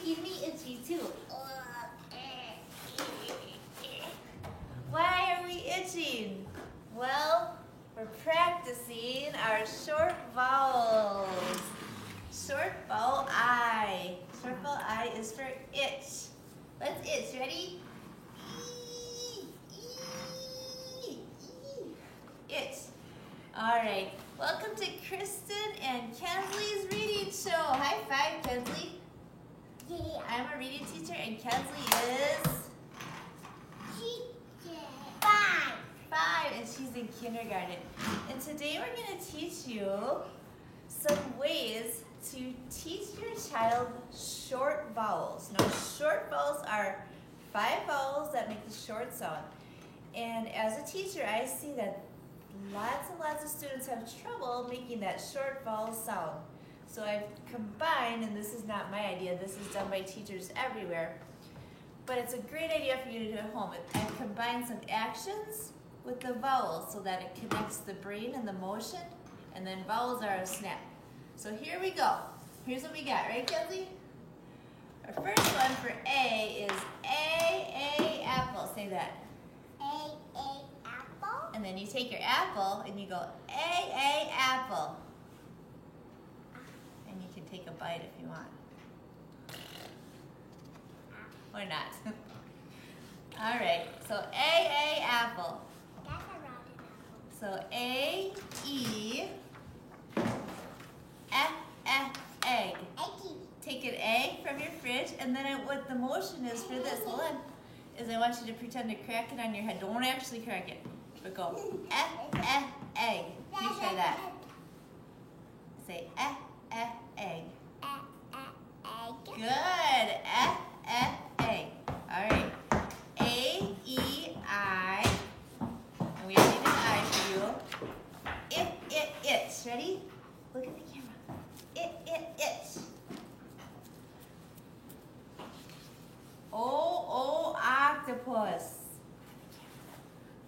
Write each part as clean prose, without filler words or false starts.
making me itchy too. Why are we itching? Well, we're practicing our short vowels. Short vowel I. Short vowel I is for itch. Let's itch. Ready? Itch. All right. Welcome to Kristen and Kensley's reading show. High five, Kensley. I'm a reading teacher and Kensley is? Five, and she's in kindergarten. And today we're going to teach you some ways to teach your child short vowels. Now, short vowels are 5 vowels that make the short sound. And as a teacher, I see that lots and lots of students have trouble making that short vowel sound. So I've combined, and this is not my idea, this is done by teachers everywhere, but it's a great idea for you to do at home. I've combined some actions with the vowels so that it connects the brain and the motion, and then vowels are a snap. So here we go. Here's what we got, right, Kenzie? Our first one for A is A, apple. Say that. A, apple. And then you take your apple and you go A, apple. And you can take a bite if you want. Or not. All right, so A, apple. That's a rotten apple. So A, E, egg. Eggy. Take an egg from your fridge, and then what the motion is for this, hold on, is I want you to pretend to crack it on your head. Don't actually crack it, but go egg. You try that. Say egg. Egg. Good. Egg. All right. A, E, I. And we already did I for you. It's. Ready? Look at the camera. It's. O, octopus.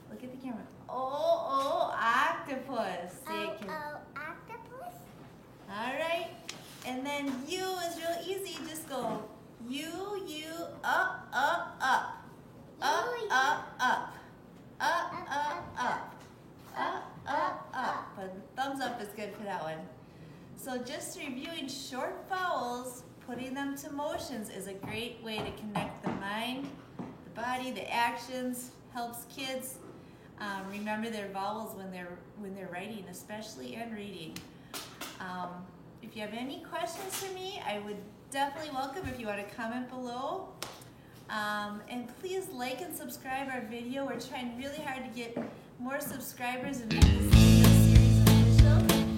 Look at the camera. O, octopus. Say it, kid. Octopus. All right. And then U is real easy. Just go U, up. Up. But thumbs up is good for that one. So just reviewing short vowels, putting them to motions is a great way to connect the mind, the body, the actions, helps kids remember their vowels when they're writing, especially and reading. If you have any questions for me, I would definitely welcome if you want to comment below. And please like and subscribe our video. We're trying really hard to get more subscribers and make this video series official.